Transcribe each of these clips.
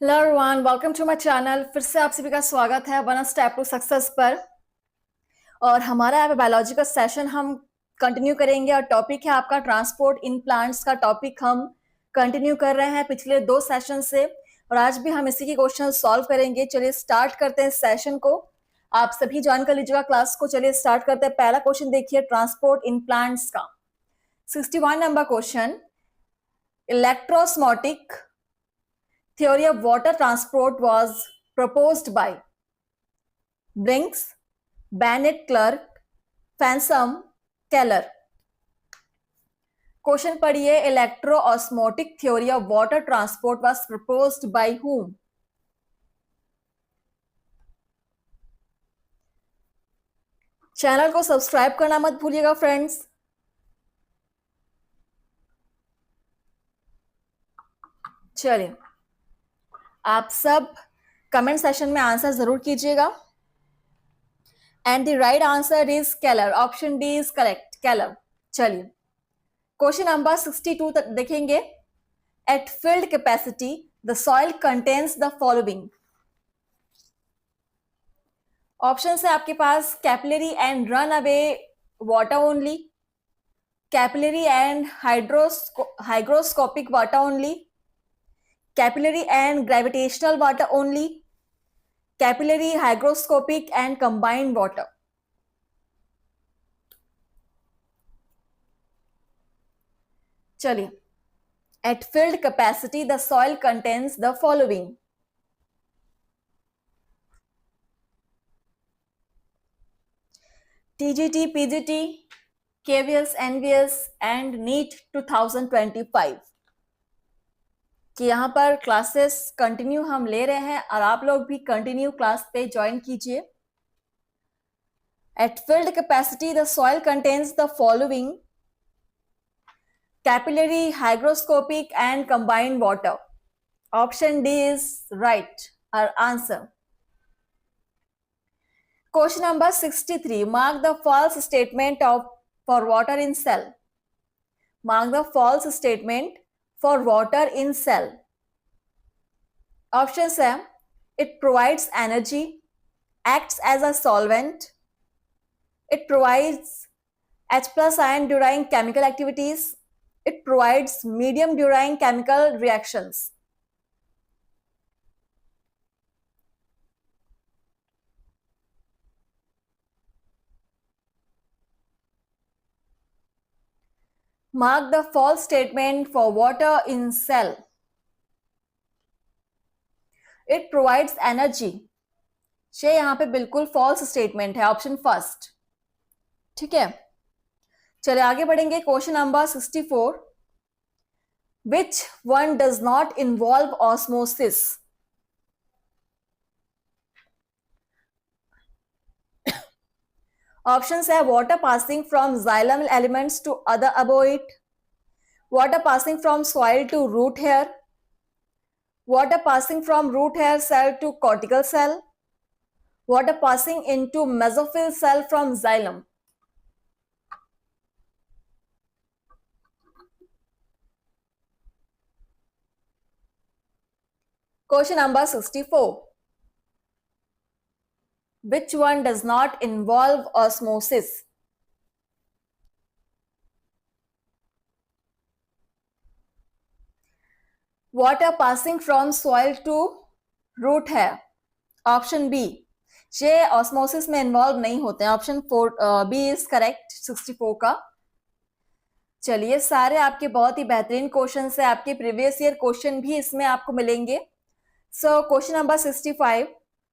Hello everyone, welcome to my channel. फिर से आप सभी का स्वागत है वन स्टेप टू सक्सेस पर। और हमारा यहाँ पे बायोलॉजी का सेशन हम कंटिन्यू करेंगे और टॉपिक है आपका ट्रांसपोर्ट इन प्लांट्स का टॉपिक हम कंटिन्यू कर रहे हैं पिछले 2 सेशन से, और आज भी हम इसी के क्वेश्चन सॉल्व करेंगे। चलिए स्टार्ट करते हैं सेशन को। आप सभी ज्वाइन कर लीजिएगा क्लास को। चलिए स्टार्ट करते हैं। पहला क्वेश्चन देखिए ट्रांसपोर्ट इन प्लांट्स का। 61 number question. Electroosmotic theory of water transport was proposed by Brinks, Bennett Clark, Fansom, Keller। Question पढ़िए। Electroosmotic theory of water transport was proposed by whom? Channel को subscribe करना मत भूलिएगा friends. चलिए आप सब comment session में आंसर जरूर कीजिएगा। And the right answer is Keller. Option D is correct, Keller. चलिए क्वेश्चन नंबर 62 तक देखेंगे। At field capacity the soil contains the following. Option है आपके पास capillary and run away water only, capillary and hygroscopic water only, capillary and gravitational water only, capillary hygroscopic and combined water. चलिए at field capacity the soil contains the following. TGT, PGT, KVS, NVS and NEET 2025 कि यहाँ पर classes continue हम ले रहे हैं और आप लोग भी कंटिन्यू क्लास पे ज्वाइन कीजिए। At field capacity the soil contains the following: capillary, hygroscopic and combined water. Option D is right our answer. Question number 63। Mark the false statement of for water in cell. Mark the false statement for water in cell. Options है it provides energy, acts as a solvent, it provides H plus ion during chemical activities, it provides medium during chemical reactions. Mark the false statement for water in cell. It provides energy। ये यहां पे बिल्कुल false statement है, option first. ठीक है, चलिए आगे बढ़ेंगे। Question number 64। Which one does not involve osmosis? Options है water passing from xylem elements to other about, water passing from soil to root hair, water passing from root hair cell to cortical cell, water passing into mesophyll cell from xylem. Question number 64. Which one does not involve osmosis? Water passing from soil to root hair. Option B. ये osmosis में involve नहीं होते हैं। Option 4 B is correct 64 का। चलिए सारे आपके बहुत ही बेहतरीन क्वेश्चन है, आपके प्रीवियस ईयर क्वेश्चन भी इसमें आपको मिलेंगे। So question number 65।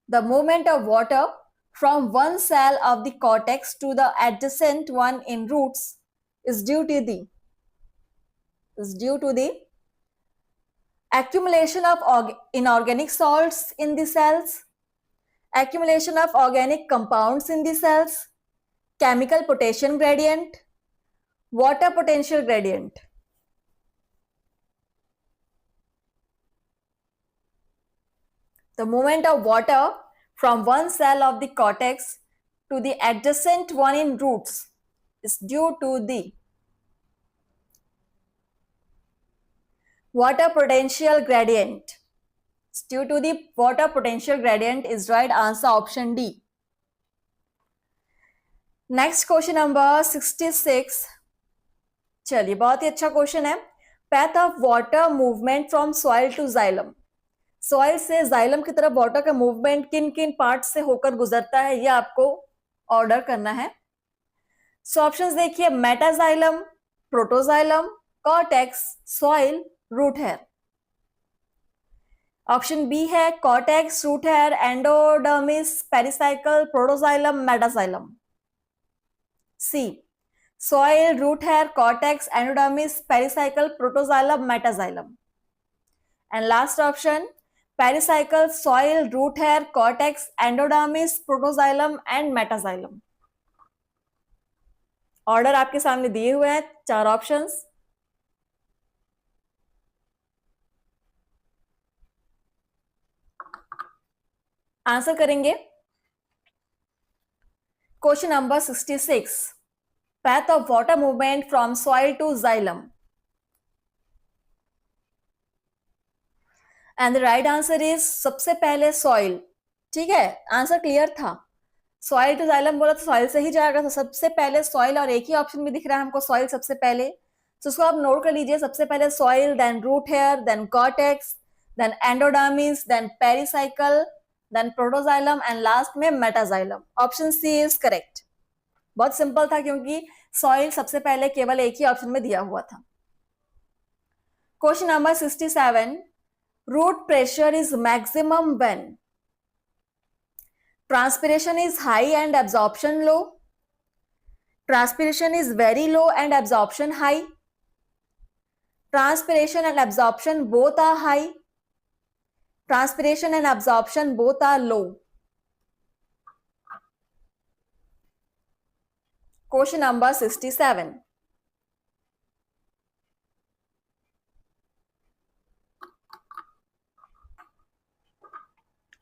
The movement of water from one cell of the cortex to the adjacent one in roots is due to the accumulation of inorganic salts in the cells, accumulation of organic compounds in the cells, chemical potassium gradient, water potential gradient. The movement of water from one cell of the cortex to the adjacent one in roots is due to the water potential gradient. due to the water potential gradient is right answer option D. Next question number 66. चलिए बहुत ही अच्छा question है. Path of water movement from soil to xylem. Soil से xylem की तरफ water का movement किन किन पार्ट से होकर गुजरता है, ये आपको ऑर्डर करना है. सो ऑप्शंस देखिए, metaxylem, protoxylem, cortex, soil, root hair. Option B है cortex, root hair, endodermis, pericycle, protoxylem, metaxylem. C soil, root hair, cortex, endodermis, pericycle, protoxylem, metaxylem. And last option, pericycle, soil, root hair, cortex, endodermis, protoxylem and metaxylem. Order आपके सामने दिए हुए हैं, 4 options. Answer करेंगे. Question number 66. path of water movement from soil to xylem. And the right answer is सबसे पहले soil. ठीक है, आंसर क्लियर था. सॉइल टू जाइलम बोला तो सॉइल से ही जाएगा, तो सबसे पहले सॉइल, और एक ही ऑप्शन में दिख रहा है हमको सॉइल सबसे पहले. तो उसको आप नोट कर लीजिए, सबसे पहले soil, then root hair, then cortex, then endodermis, then pericycle, then protoxylem and last में metaxylem. Option C is correct. बहुत सिंपल था क्योंकि सॉइल सबसे पहले केवल एक ही ऑप्शन में दिया हुआ था. Question number 67. Root pressure is maximum when transpiration is high and absorption low, transpiration is very low and absorption high, transpiration and absorption both are high, transpiration and absorption both are low. Question number 67.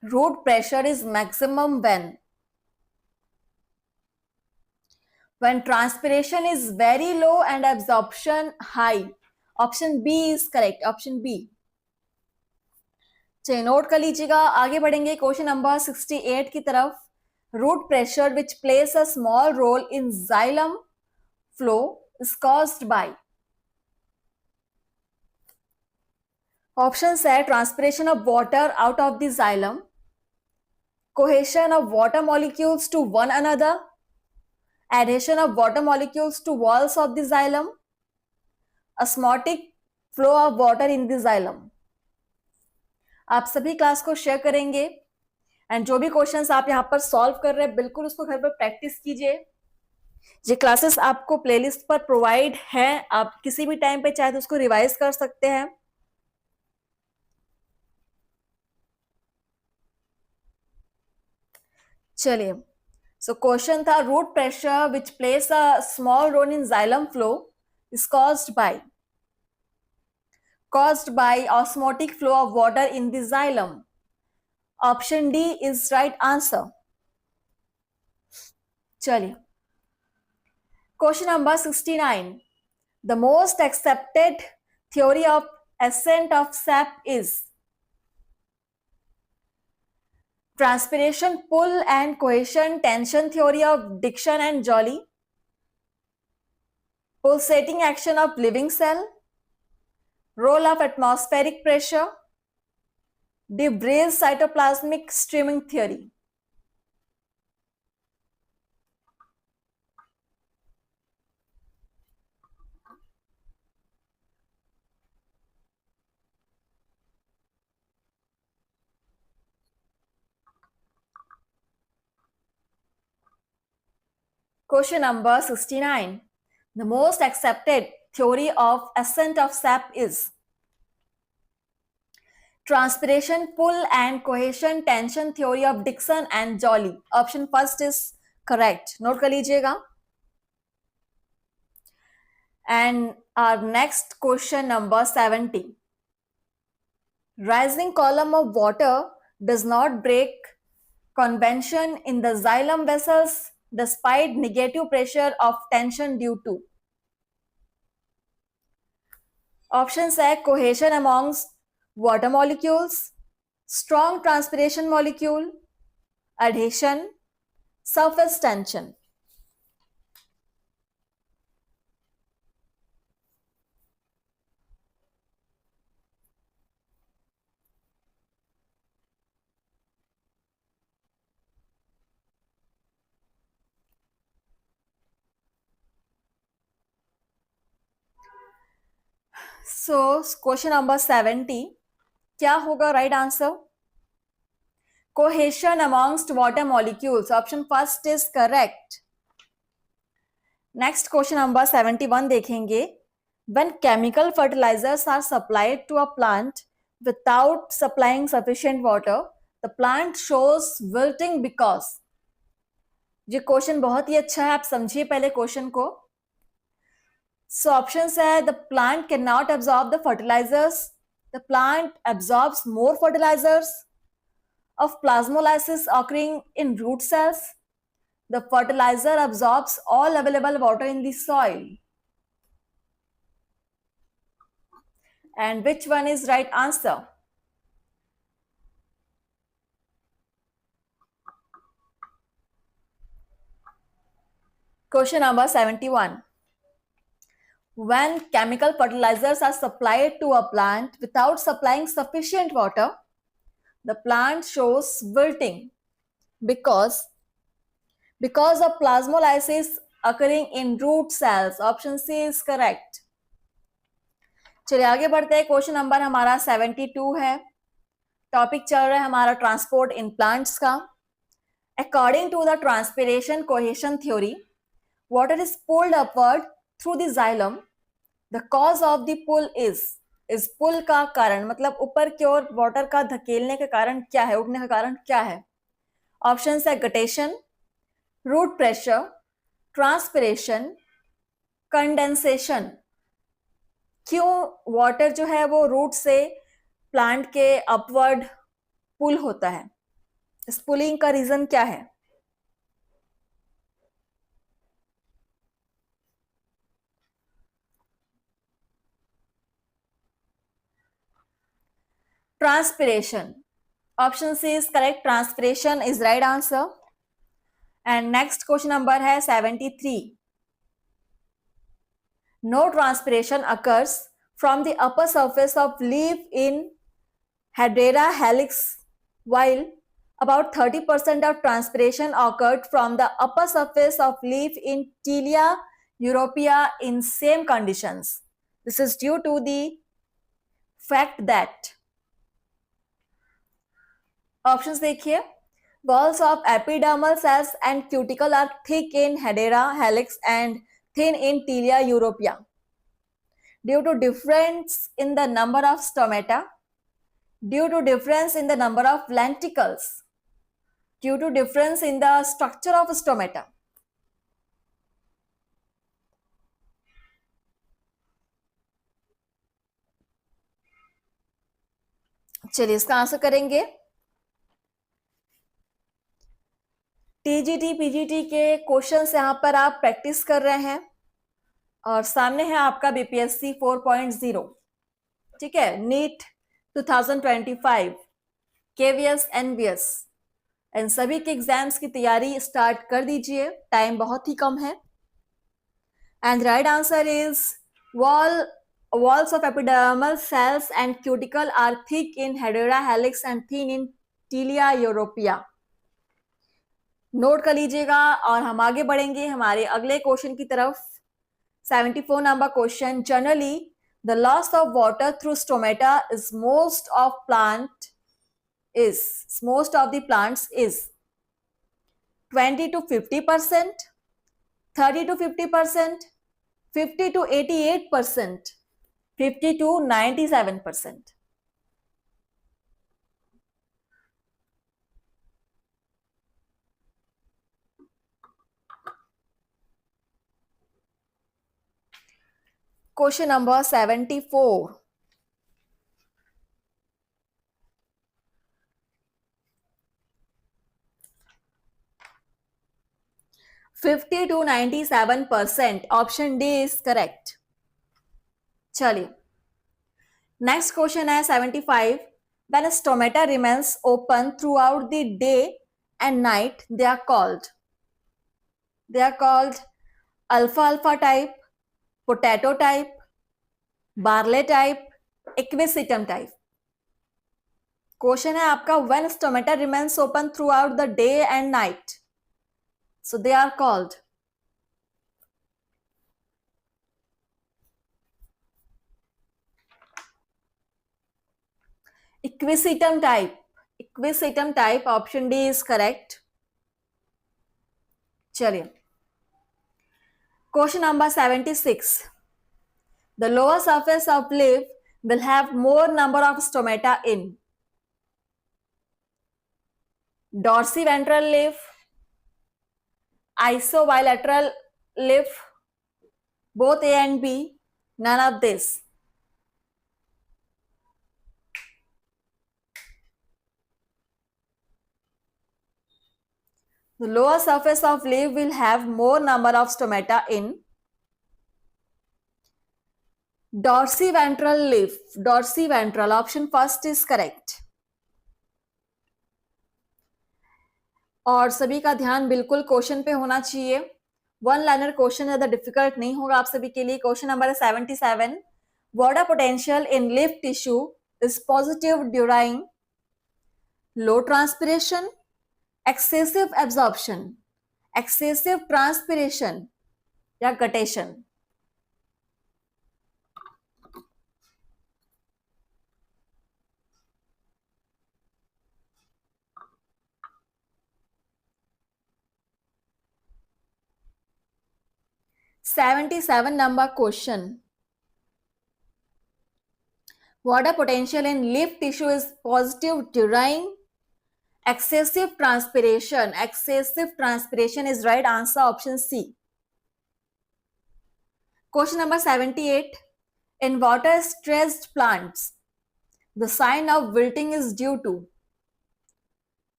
Root pressure is maximum when transpiration is very low and absorption high. Option B is correct. Option B. चलिए note कर लीजिएगा. आगे बढ़ेंगे question number 68 की तरफ. Root pressure which plays a small role in xylem flow is caused by. Options है transpiration of water out of the xylem, cohesion of water molecules to one another, adhesion of water molecules to walls of the xylem, osmotic flow of water in the xylem. आप सभी class को share करेंगे and जो भी questions आप यहाँ पर solve कर रहे हैं बिल्कुल उसको घर पर प्रैक्टिस कीजिए. ये क्लासेस आपको प्लेलिस्ट पर प्रोवाइड है, आप किसी भी टाइम पे चाहे तो उसको रिवाइज कर सकते हैं. चलिए, सो क्वेश्चन था root pressure which plays a small role in xylem flow is caused by osmotic flow of water in the xylem. Option D is right answer. चलिए, question number 69. The most accepted theory of ascent of sap is transpiration pull and cohesion tension theory of Dixon and Joly, pulsating action of living cell, role of atmospheric pressure, de Vries cytoplasmic streaming theory. Question number 69. The most accepted theory of ascent of sap is transpiration pull and cohesion tension theory of Dixon and Joly. Option first is correct. Note कर लीजिएगा. And our next question number 70. Rising column of water does not break convention in the xylem vessels despite negative pressure of tension due to. Options है cohesion amongst water molecules, strong transpiration molecule, adhesion, surface tension. So question number 70, क्या होगा right answer? Cohesion amongst water molecules. Option first is correct. Next question number 71 देखेंगे. When chemical fertilizers are supplied to a plant without supplying sufficient water, the plant shows wilting because. ये question बहुत ही अच्छा है, आप समझिए पहले question को. So options है the plant cannot absorb the fertilizers, the plant absorbs more fertilizers, of plasmolysis occurring in root cells, the fertilizer absorbs all available water in the soil. And which one is right answer? Question number 71. When chemical fertilizers are supplied to a plant without supplying sufficient water, the plant shows wilting because of plasmolysis occurring in root cells. Option C is correct. चलिए आगे बढ़ते हैं. Question number हमारा 72 है. Topic चल रहा है हमारा ट्रांसपोर्ट इन प्लांट्स का. According to the transpiration cohesion theory, water is pulled upward through the xylem. The cause of the pull is pull का कारण मतलब ऊपर की ओर वाटर का धकेलने का कारण क्या है, उठने का कारण क्या है? ऑप्शन है guttation, root pressure, transpiration, condensation. क्यों वाटर जो है वो रूट से प्लांट के अपवर्ड पुल होता है? इस पुलिंग का रीजन क्या है? Transpiration. Option C is correct. Transpiration is right answer. And next question number है 73. No transpiration occurs from the upper surface of leaf in Hedera helix, while about 30% of transpiration occurred from the upper surface of leaf in Tilia europea in same conditions. This is due to the fact that options देखिए. Walls of epidermal cells and cuticle are thick in Hedera helix and thin in Tilia europea. Due to difference in the number of stomata, due to difference in the number of lenticles, due to difference in the structure of stomata. चलिए इसका answer करेंगे. TGT PGT के questions यहाँ पर आप practice कर रहे हैं और सामने है आपका बीपीएससी 4.0. ठीक है, नीट 2025, केवीएस, एनवीएस, इन सभी के एग्जाम्स की तैयारी स्टार्ट कर दीजिए, टाइम बहुत ही कम है. And right answer is walls of epidermal cells and cuticle are thick in Hedera helix and thin in Tilia europea. Note कर लीजिएगा और हम आगे बढ़ेंगे हमारे अगले क्वेश्चन की तरफ. 74 number question. Generally the loss of water through stomata is most of the plants is 20 to 50%, 30 to 50%, 50 to 88%, 50 to 97%. Question number 74. $50 to 97%. Option D is correct. चलिए नेक्स्ट क्वेश्चन है 75. When stomata remains open throughout the day and night, they are called alpha alpha type, potato type, barley type, equisetum type. Question है आपका, when stomata remains open throughout the day and night, so they are called equisetum type. Equisetum type, option D is correct. चलिए, question number 76. The lower surface of leaf will have more number of stomata in dorsiventral leaf, isobilateral leaf, both A and B, none of this. The lower surface of leaf will have more number of stomata in dorsiventral leaf. Dorsiventral, option first is correct. और सभी का ध्यान बिल्कुल question पे होना चाहिए. One liner question ज्यादा difficult नहीं होगा आप सभी के लिए. Question number 77. Water potential in leaf tissue is positive during low transpiration, excessive absorption, excessive transpiration या guttation. $77 number question. Water potential in leaf tissue is positive during excessive transpiration. Excessive transpiration is right answer, option C. Question number 78. In water stressed plants, the sign of wilting is due to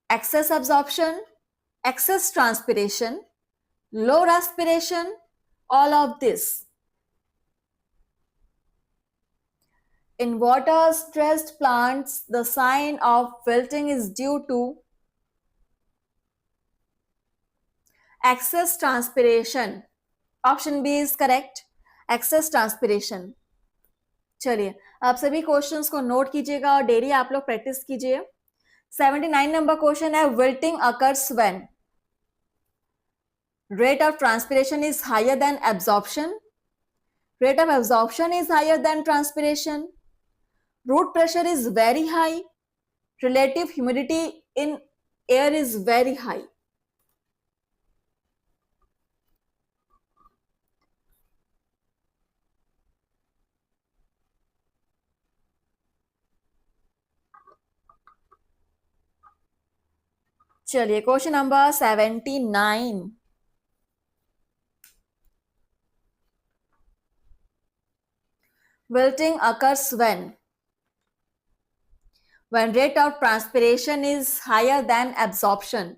excess absorption, excess transpiration, low respiration, all of this. In water stressed plants, the sign of wilting is due to excess transpiration. Option B is correct. Excess transpiration. चलिए, आप सभी questions को note कीजिएगा और daily आप लोग practice कीजिए. 79 number question है, wilting occurs when rate of transpiration is higher than absorption, rate of absorption is higher than transpiration, root pressure is very high, relative humidity in air is very high. चलिए, question number 79. Wilting occurs when rate of transpiration is higher than absorption.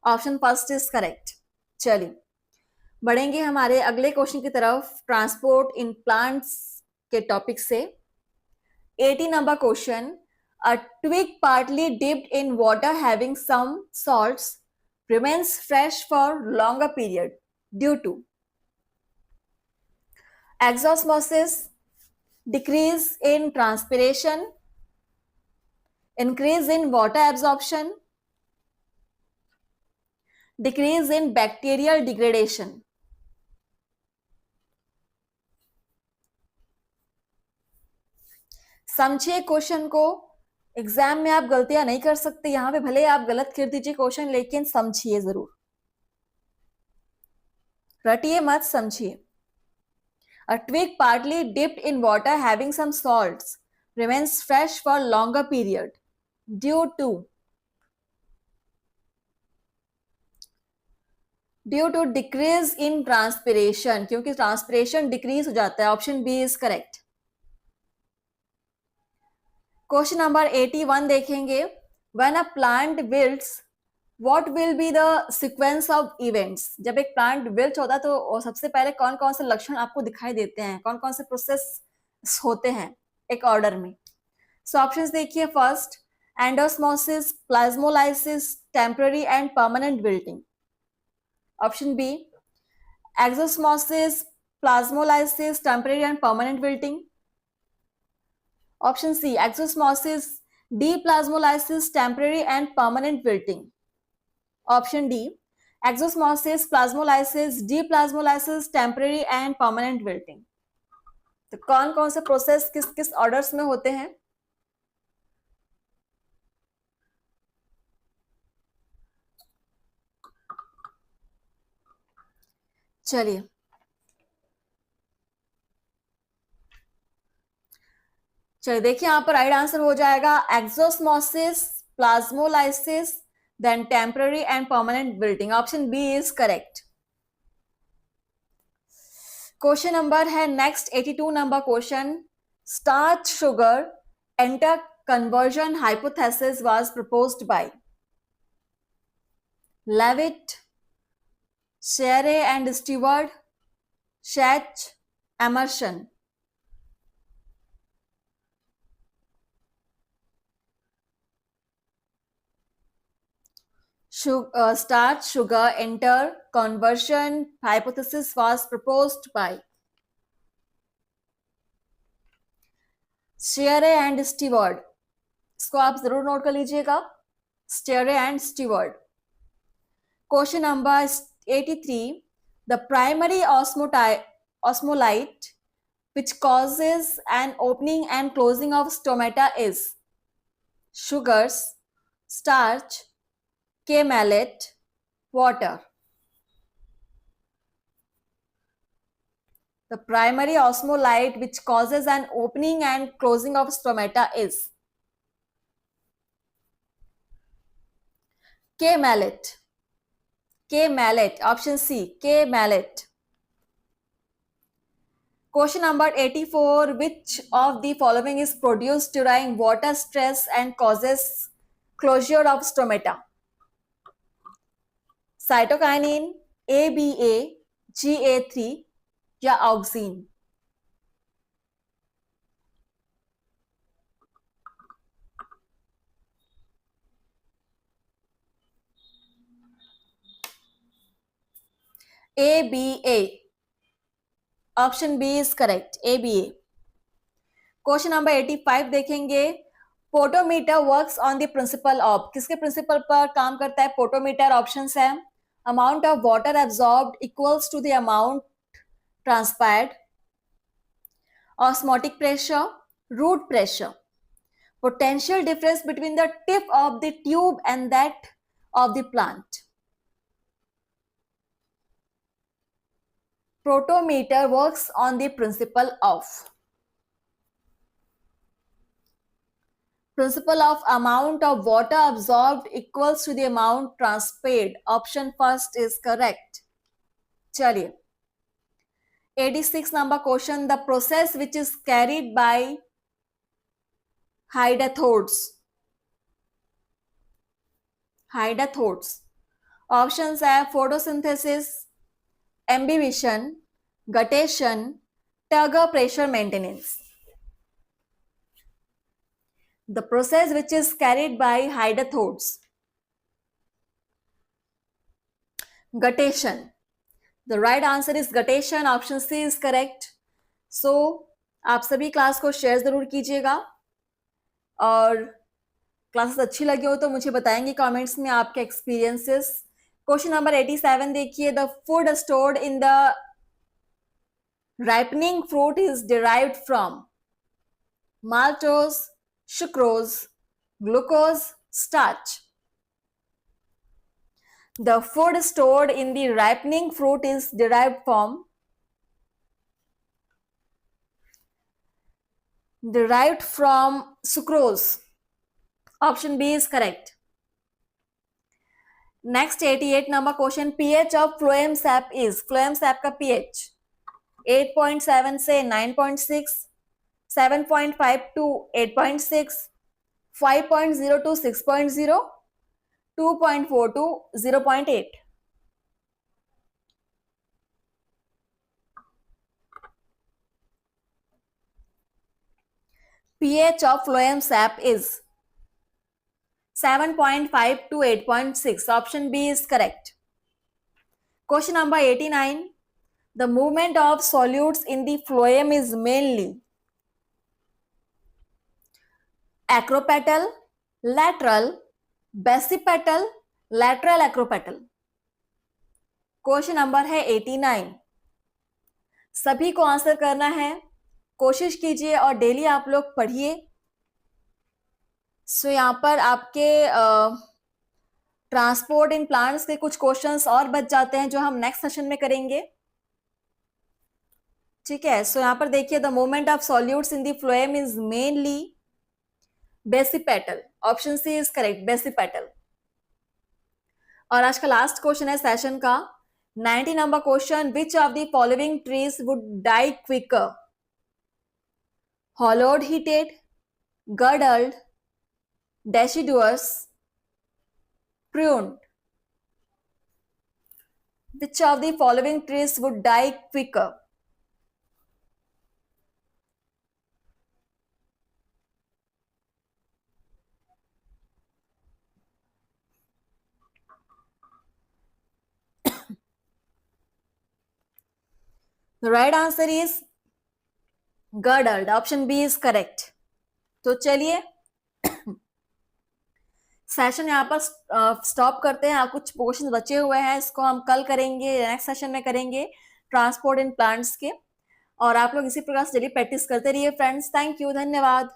Option first is correct. चलिए, बढ़ेंगे हमारे अगले question की तरफ, transport in plants के topic से. 80 number question. A twig partly dipped in water having some salts remains fresh for longer period due to exosmosis, decrease in transpiration, increase in water absorption, decrease in bacterial degradation. समझिए question को. Exam में आप गलतियां नहीं कर सकते. यहां पे भले आप गलत कर दीजिए क्वेश्चन, लेकिन समझिए जरूर, रटिए मत, समझिए. A twig partly dipped in water having some salts remains fresh for longer period due to decrease in transpiration. क्योंकि ट्रांसपिरेशन डिक्रीज हो जाता है. Option B is correct. Question number 81 देखेंगे. When a plant wilts, what will be the sequence of events? जब एक plant wilt होता है तो सबसे पहले कौन कौन से लक्षण आपको दिखाई देते हैं, कौन कौन से प्रोसेस होते हैं एक ऑर्डर में. सो ऑप्शंस देखिए, first endosmosis, plasmolysis, temporary and permanent wilting. Option B exosmosis, plasmolysis, temporary and permanent wilting. Option C exosmosis, deplasmolysis, temporary and permanent wilting. Option D exosmosis, plasmolysis, deplasmolysis, temporary and permanent wilting. तो कौन कौन से process किस किस orders में होते हैं? चलिए देखिए, यहां पर राइट आंसर हो जाएगा exosmosis, plasmolysis, then temporary and permanent wilting. Option B is correct. Question number है next 82 number question. Starch sugar inter conversion hypothesis was proposed by Levitt, Sherry and Stewart, Schacht, Emerson. Starch sugar enter conversion hypothesis was proposed by Sherry and Stewart. इसको आप जरूर note कर लीजिएगा, Sherry and Stewart. Question number 83. The primary osmolyte which causes an opening and closing of stomata is sugars, starch, K-malate, water. The primary osmolyte which causes an opening and closing of stomata is K-malate. K-malate. Option C, K-malate. Question number 84. Which of the following is produced during water stress and causes closure of stomata? Cytokinin, ABA, GA3 या auxin? ABA. Option B is correct, ABA. Question number 85 देखेंगे। Potometer works on the principle of, किसके principle पर काम करता है potometer? Options है amount of water absorbed equals to the amount transpired, osmotic pressure, root pressure, potential difference between the tip of the tube and that of the plant. Protometer works on the principle of amount of water absorbed equals to the amount transpired. Option first is correct. चलिए 86 number question. The process which is carried by hydathodes. Options are photosynthesis, ambition, guttation, turgor pressure maintenance. The process which is carried by hydathodes. Guttation. The right answer is guttation. Option C is correct. So आप सभी class को share जरूर कीजिएगा और classes अच्छी लगी हो तो मुझे बताएंगे कमेंट्स में आपके एक्सपीरियंसेस। क्वेश्चन नंबर 87 देखिए। The food stored in the ripening fruit is derived from maltose, sucrose, glucose, starch. The food stored in the ripening fruit is derived from sucrose. Option B is correct. Next 88 number question. pH of phloem sap is, phloem sap का pH 8.7 से 9.6, 7.5 to 8.6, 5.0 to 6.0, 2.4 to 0.8. pH of phloem sap is 7.5 to 8.6. Option B is correct. Question number 89. The movement of solutes in the phloem is mainly acropetal, lateral, basipetal, lateral acropetal. Question number है 89. सभी को answer करना है, कोशिश कीजिए और daily आप लोग पढ़िए. सो यहाँ पर आपके ट्रांसपोर्ट इन प्लांट्स के कुछ क्वेश्चंस और बच जाते हैं जो हम नेक्स्ट सेशन में करेंगे. ठीक है. सो यहाँ पर देखिए, the movement of solutes in the phloem is mainly basipetal. Option C is correct, basipetal. और आज का लास्ट क्वेश्चन है सेशन का 90 number question. Which of the following trees would die quicker? hollowed heated, girdled, deciduous, pruned. Which of the following trees would die quicker? The right answer is girdled. Option B is correct. तो चलिए session यहाँ पर stop करते हैं. कुछ question बचे हुए हैं, इसको हम कल करेंगे, नेक्स्ट सेशन में करेंगे ट्रांसपोर्ट इन प्लांट्स के. और आप लोग इसी प्रकार से डेली प्रैक्टिस करते रहिए फ्रेंड्स. थैंक यू, धन्यवाद.